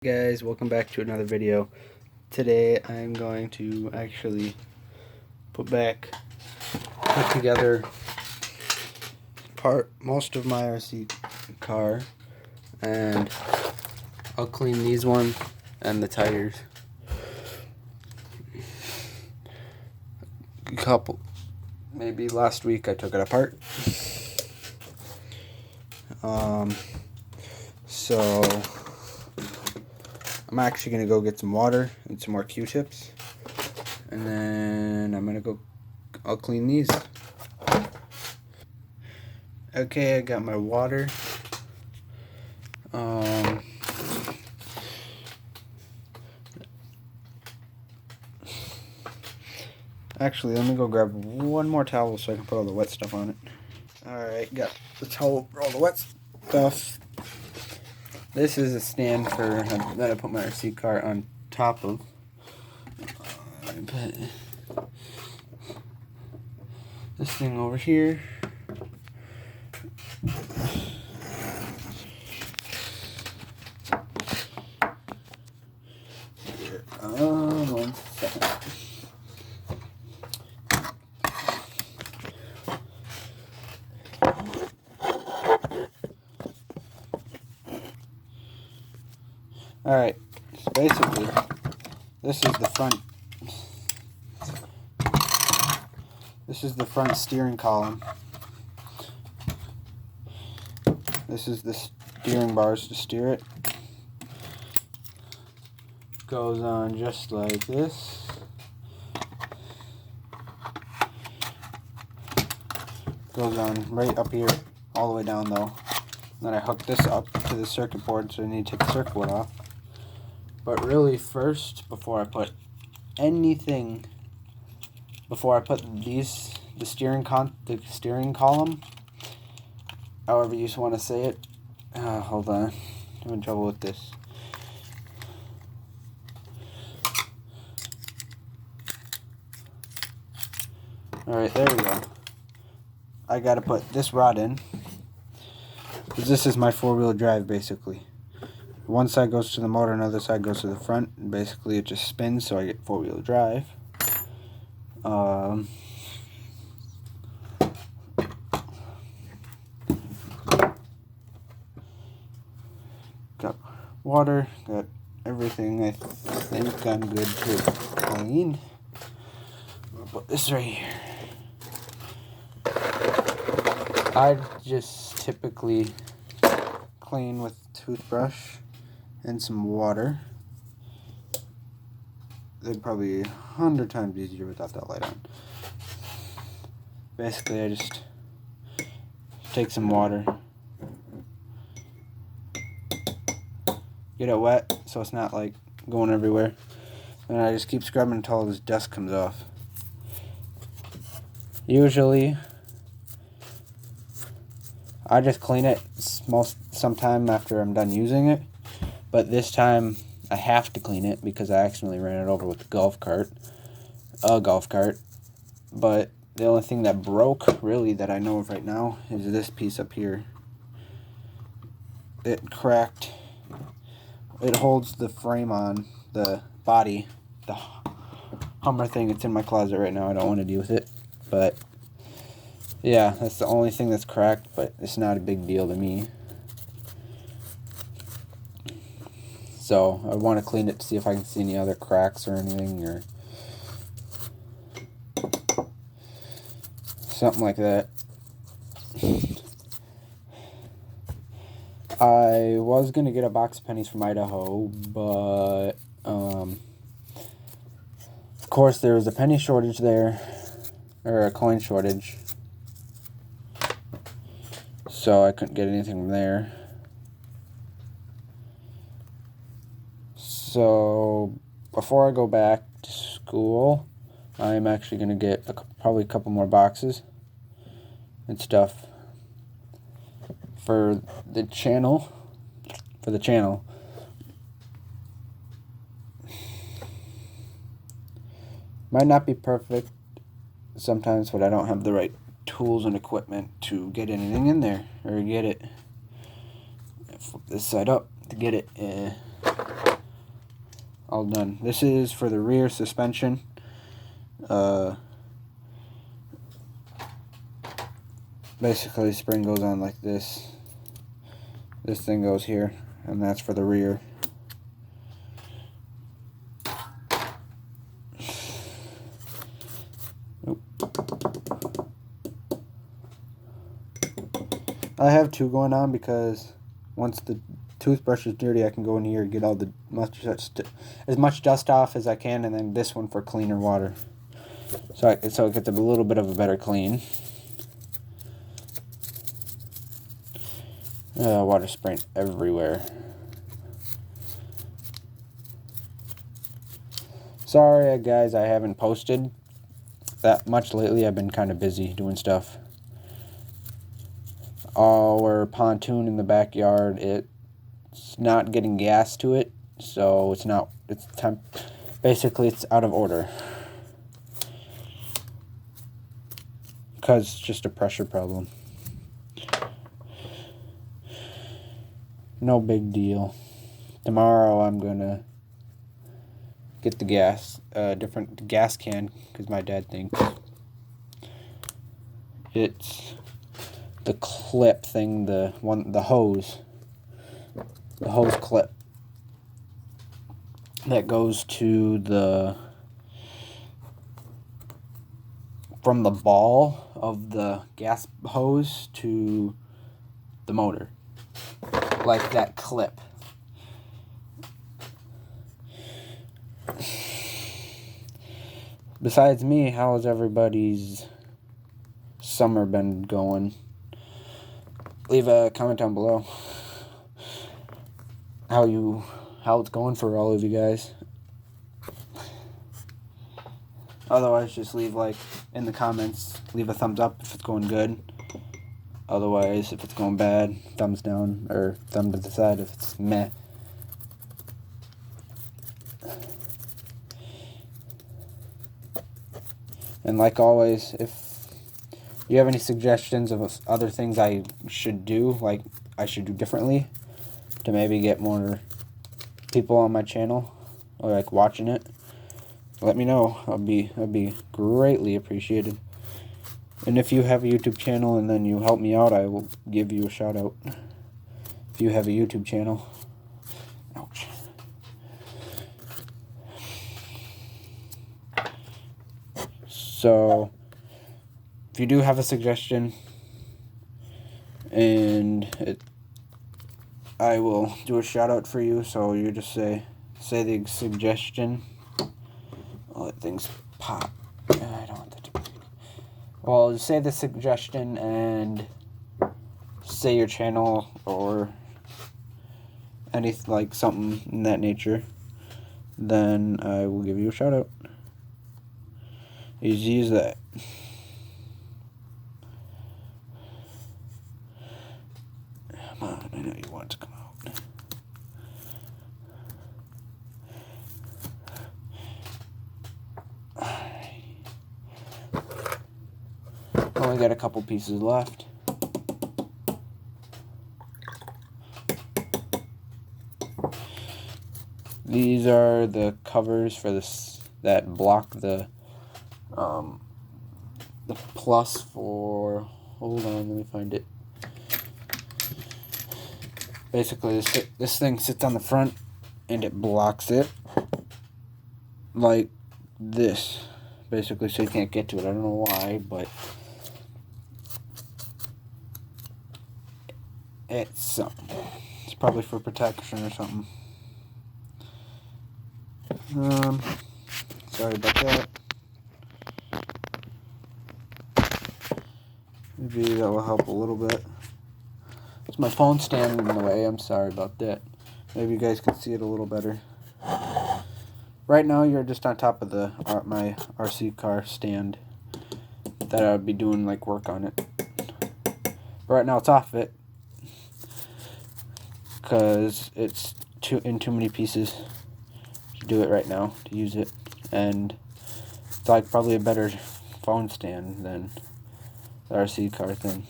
Guys, welcome back to another video. Today I'm going to actually put together most of my RC car, and I'll clean these ones and the tires. Maybe last week I took it apart. So I'm actually going to go get some water and some more Q-tips, and then I'll clean these. Okay, I got my water. Actually, let me go grab one more towel so I can put all the wet stuff on it. Alright, got the towel for all the wet stuff. This is a stand that I put my RC car on top of. Put this thing over here. One second. Alright, so basically, this is the front steering column. This is the steering bars to steer it. Goes on just like this. Goes on right up here, all the way down though. Then I hook this up to the circuit board, so I need to take the circuit board off. But really first, before I put the steering column, however you want to say it. Hold on, I'm having trouble with this. Alright, there we go. I gotta put this rod in, because this is my four-wheel drive basically. One side goes to the motor, another side goes to the front, and basically it just spins, so I get four-wheel drive. Got water, got everything. I think I'm good to clean. I'll put this right here. I just typically clean with a toothbrush and some water. They'd probably be 100 times easier without that light on. Basically, I just take some water, get it wet so it's not like going everywhere, and I just keep scrubbing until all this dust comes off. Usually I just clean it sometime after I'm done using it, but this time I have to clean it because I accidentally ran it over with a golf cart. But the only thing that broke, really, that I know of right now is this piece up here. It cracked. It holds the frame on, the body, the Hummer thing. It's in my closet right now. I don't want to deal with it, but yeah, that's the only thing that's cracked, but it's not a big deal to me. So I want to clean it to see if I can see any other cracks or anything, or something like that. I was going to get a box of pennies from Idaho, but of course there was a penny shortage there, or a coin shortage. So I couldn't get anything from there. So before I go back to school, I'm actually going to get probably a couple more boxes and stuff for the channel. Might not be perfect sometimes, but I don't have the right tools and equipment to get anything in there, or get it, flip this side up to get it all done. This is for the rear suspension. Basically, the spring goes on like this. This thing goes here, and that's for the rear. I have two going on because once the toothbrush is dirty, I can go in here and get all the as much dust off as I can, and then this one for cleaner water. So it gets a little bit of a better clean. Water spraying everywhere. Sorry, guys, I haven't posted that much lately. I've been kind of busy doing stuff. Our pontoon in the backyard, it's not getting gas to it, so it's time. Basically, it's out of order because it's just a pressure problem. No big deal. Tomorrow I'm gonna get the different gas can, because my dad thinks it's the clip thing, the hose clip that goes to from the ball of the gas hose to the motor, like that clip. Besides me, how has everybody's summer been going? Leave a comment down below how it's going for all of you guys. Otherwise, just leave in the comments, leave a thumbs up if it's going good. Otherwise, if it's going bad, thumbs down, or thumb to the side if it's meh. And like always, if you have any suggestions of other things I should do, I should do differently to maybe get more people on my channel or watching it, let me know. That'd be greatly appreciated. And if you have a YouTube channel and then you help me out, I will give you a shout out. If you have a YouTube channel. Ouch. So, if you do have a suggestion, and I will do a shout out for you. So you just say the suggestion. I'll let things pop. I don't want that to be. Well, just say the suggestion and say your channel or anything something in that nature. Then I will give you a shout out. Easy as that. Come on, I know you want it to come out. Only got a couple pieces left. These are the covers for that block the plus for, hold on, let me find it. Basically, this thing sits on the front and it blocks it like this, basically, so you can't get to it. I don't know why, but it's probably for protection or something. Sorry about that. Maybe that will help a little bit. It's my phone stand in the way. I'm sorry about that. Maybe you guys can see it a little better. Right now, you're just on top of my RC car stand that I would be doing work on it. But right now, it's off of it because it's in too many pieces to do it right now, to use it. And it's probably a better phone stand than the RC car thing.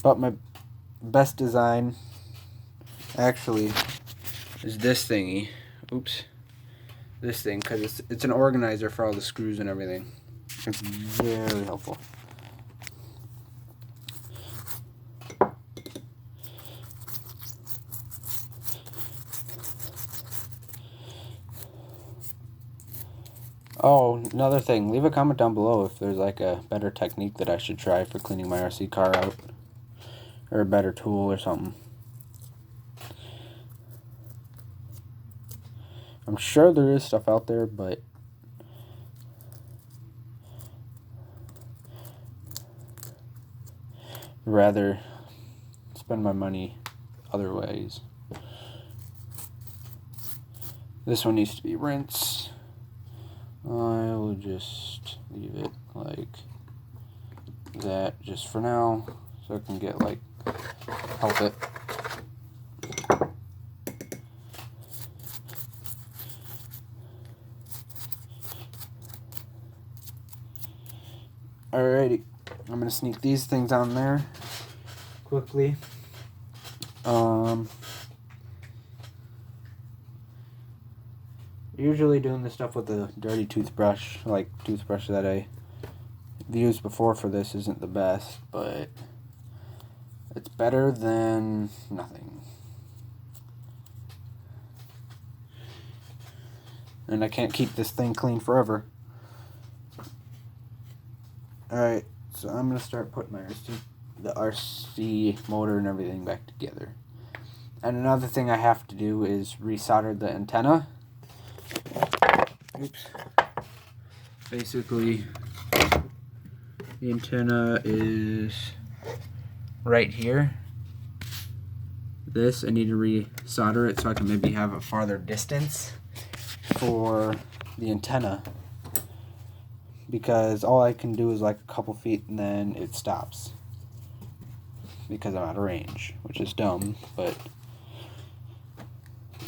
But my best design actually is this thingy, oops, this thing, because it's an organizer for all the screws and everything. It's very helpful. Oh, another thing, leave a comment down below if there's like a better technique that I should try for cleaning my RC car out, or a better tool or something. I'm sure there is stuff out there, but I'd rather spend my money other ways. This one needs to be rinsed. I will just leave it like that just for now, so I can get like help it. Alrighty, I'm gonna sneak these things on there quickly. Usually doing this stuff with a dirty toothbrush, like toothbrush that I've used before for this, isn't the best, but it's better than nothing. And I can't keep this thing clean forever. Alright, so I'm going to start putting the RC motor and everything back together. And another thing I have to do is resolder the antenna. Oops. Basically, the antenna is right here. I need to resolder it so I can maybe have a farther distance for the antenna, because all I can do is like a couple feet and then it stops because I'm out of range, which is dumb, but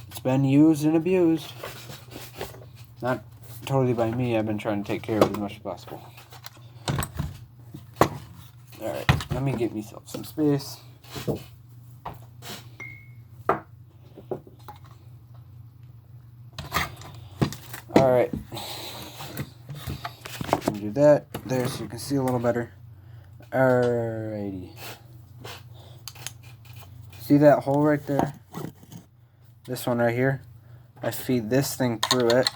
it's been used and abused. Not totally by me. I've been trying to take care of it as much as possible. Alright, let me get myself some space. Alright. Do that there so you can see a little better. Alrighty. See that hole right there? This one right here? I feed this thing through it.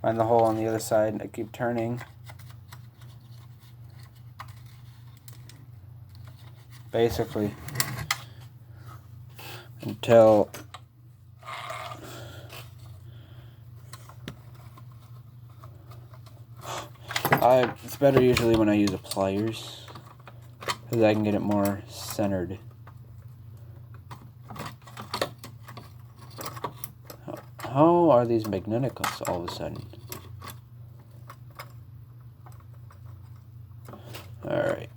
Find the hole on the other side. I keep turning. Basically. Until it's better usually when I use a pliers, because I can get it more centered. How are these magneticals all of a sudden? Alright.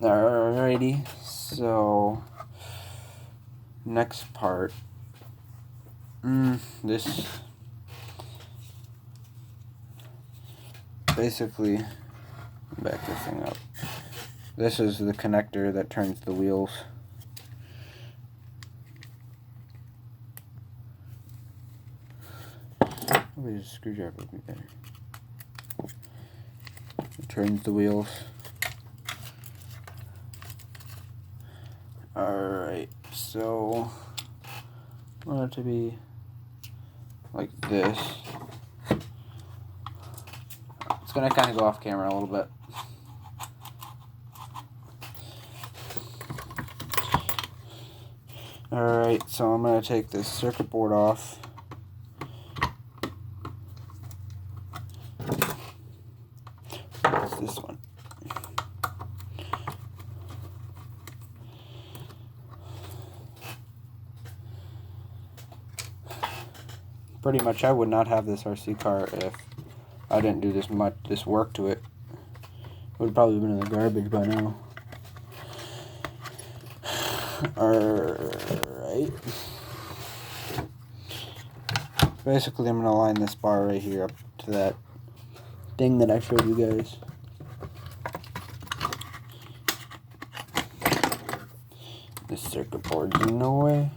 Alrighty, so next part. This basically, back this thing up. This is the connector that turns the wheels. Maybe a screwdriver would be better. It turns the wheels. Alright, so I want it to be like this. It's going to kind of go off camera a little bit. Alright, so I'm going to take this circuit board off. What's this one? Pretty much I would not have this RC car if I didn't do this work to it. It would probably have been in the garbage by now. Alright. Basically, I'm going to line this bar right here up to that thing that I showed you guys. This circuit board's in no way.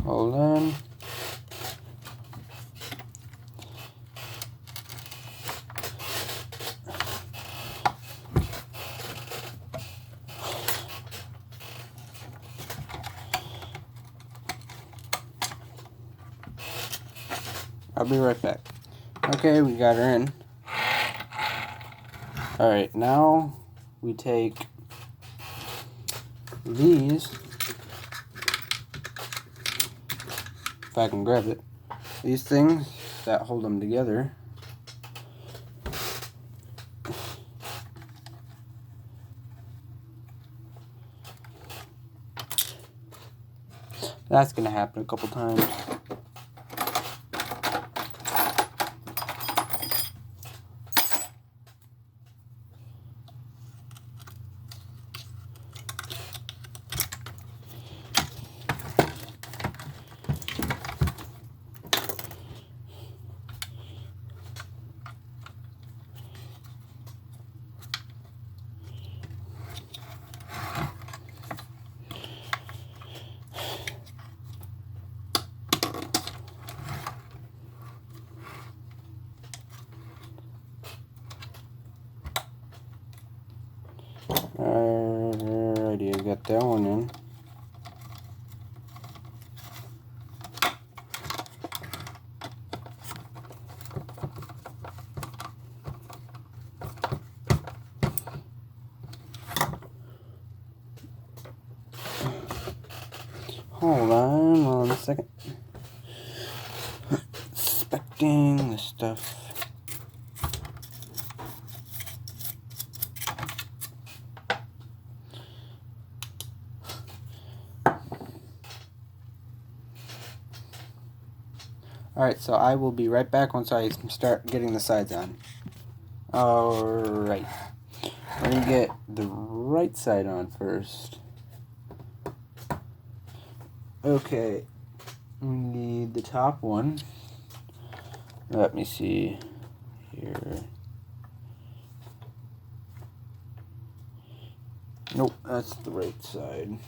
Hold on. I'll be right back. Okay, we got her in. Alright, now we take these, if I can grab it, these things that hold them together. That's going to happen a couple times. Alrighty, I got that one in. Hold on 1 second. Inspecting this stuff. Alright, so I will be right back once I start getting the sides on. Alright. Let me get the right side on first. Okay. We need the top one. Let me see here. Nope, that's the right side.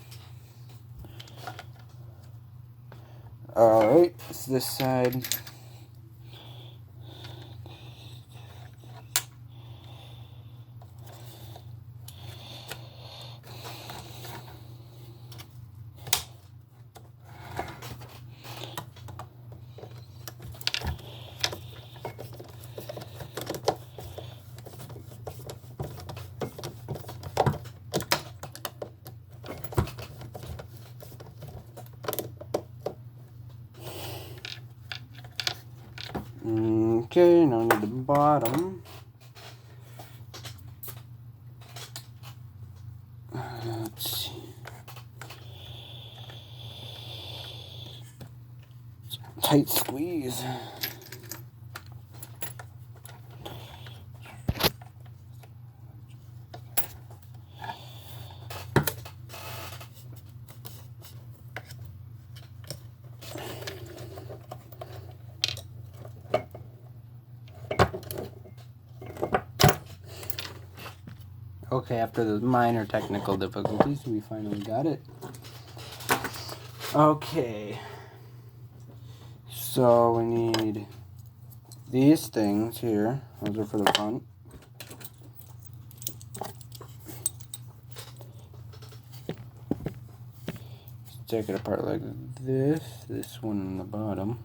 Alright, it's this side. Okay, now I need the bottom. Let's see. Tight squeeze. Okay, after those minor technical difficulties, we finally got it. Okay. So we need these things here. Those are for the front. Let's take it apart like this. This one on the bottom.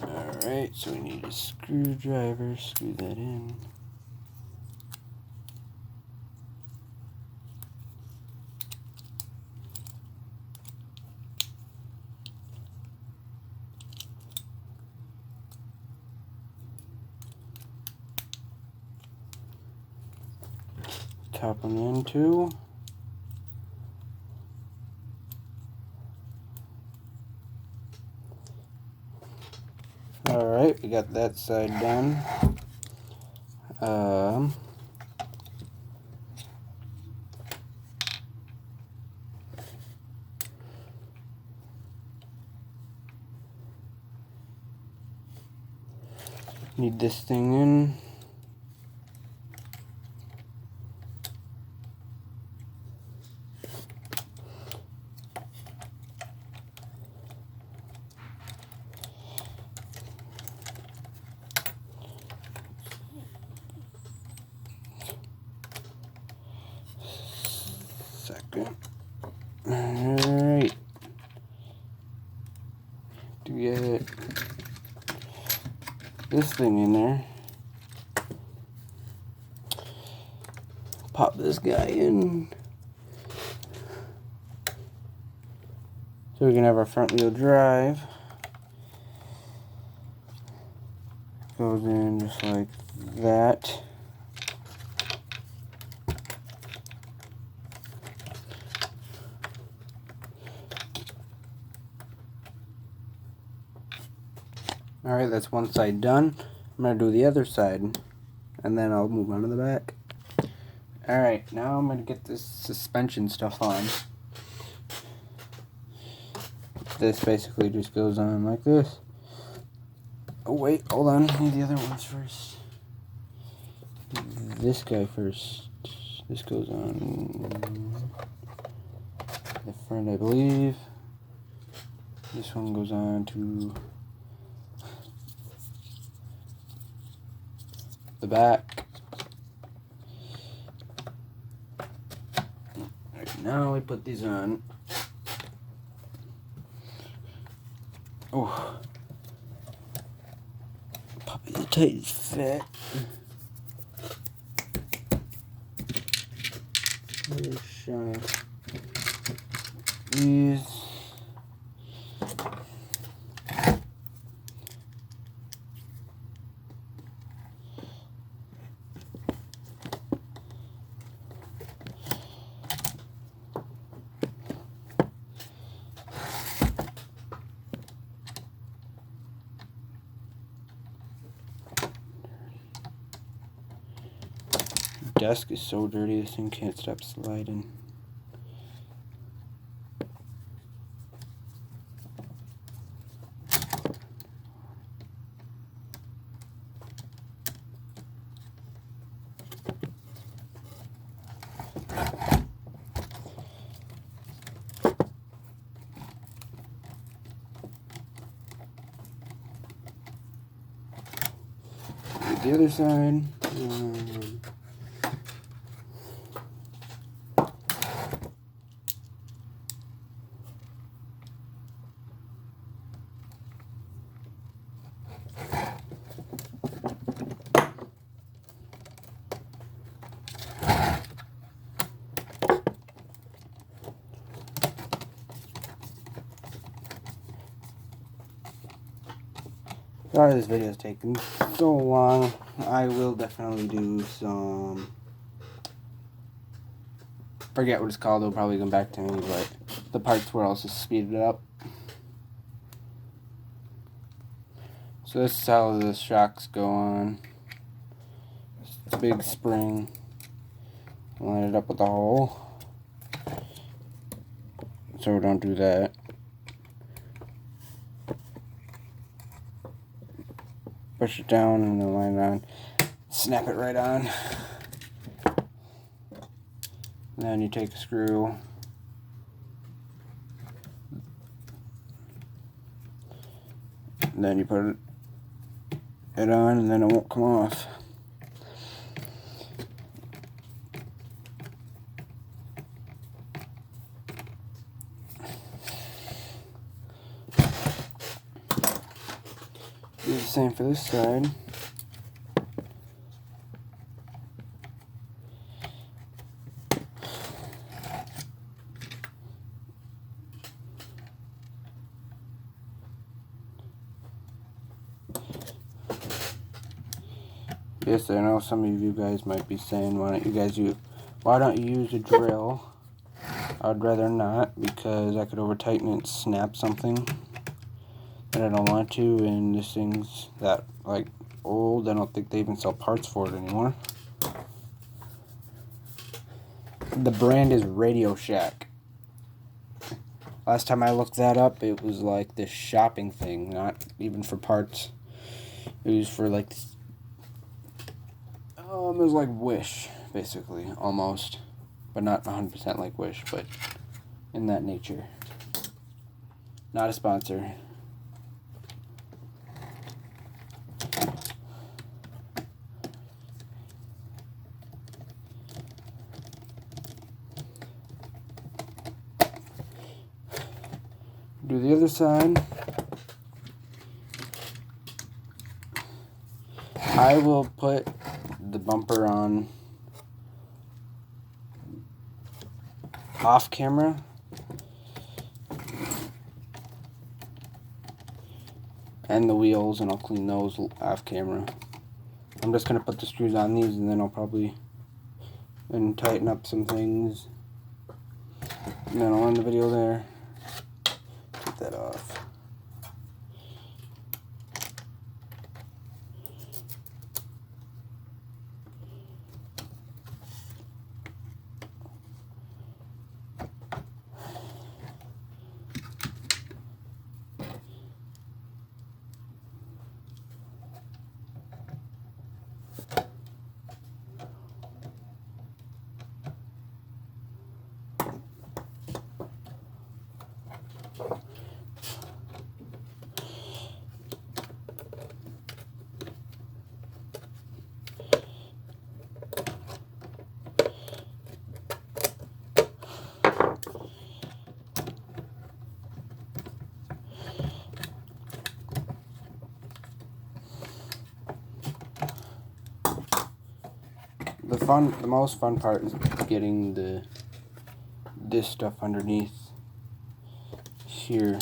Alright, so we need a screwdriver, screw that in. top one in too. Alright, we got that side done. Need this thing in. Second. Alright. To get this thing in there, pop this guy in so we can have our front wheel drive. Goes in just like that. Alright, that's one side done. I'm going to do the other side, and then I'll move on to the back. Alright, now I'm going to get this suspension stuff on. This basically just goes on like this. Oh wait, hold on, I need the other ones first. This guy first. This goes on the front, I believe. This one goes on to the back. Right, now we put these on. Oh, puppy, the tight fit. These. Desk is so dirty, this thing can't stop sliding. The other side. Sorry this video is taking so long. I will definitely do some, forget what it's called, it'll probably come back to me, but the parts where I'll just speed it up. So this is how the shocks go on. It's a big spring. Line it up with the hole. So don't do that. Push it down and then line it on. Snap it right on. And then you take a screw. And then you put it on and then it won't come off. Do the same for this side. Yes, I know some of you guys might be saying, why don't you guys Why don't you use a drill? I'd rather not, because I could over tighten it and snap something that I don't want to, and this thing's that like old. I don't think they even sell parts for it anymore. The brand is RadioShack. Last time I looked that up, it was like this shopping thing, not even for parts. It was for like, it was like Wish, basically, almost. But not 100% like Wish, but in that nature. Not a sponsor. Do the other side. I will put the bumper on off camera. And the wheels, and I'll clean those off camera. I'm just going to put the screws on these, and then I'll probably tighten up some things. And then I'll end the video there. Take that off. The most fun part is getting this stuff underneath here.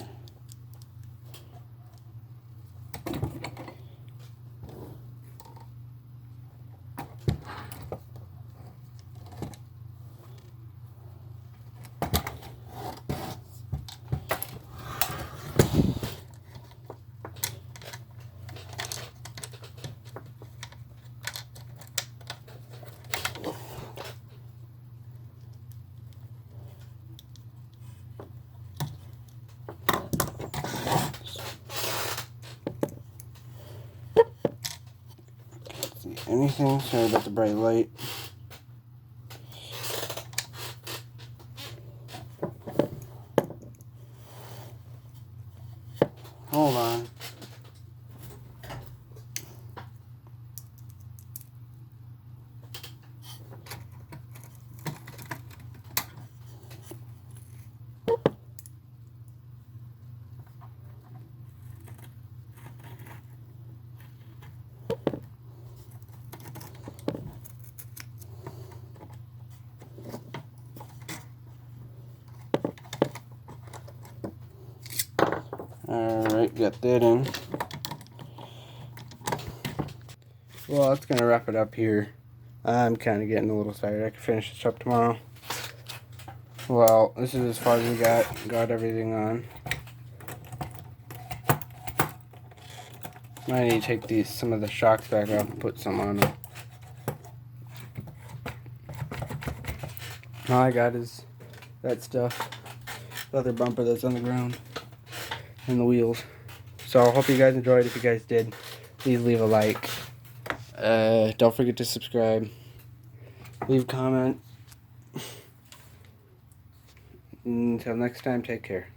Anything? Sorry about the bright light. Hold on. Alright, got that in. Well, that's going to wrap it up here. I'm kind of getting a little tired. I can finish this up tomorrow. Well, this is as far as we got. Got everything on. I need to take some of the shocks back off and put some on them. All I got is that stuff. The other bumper that's on the ground. And the wheels. So I hope you guys enjoyed. If you guys did, please leave a like. Don't forget to subscribe. Leave a comment. Until next time, take care.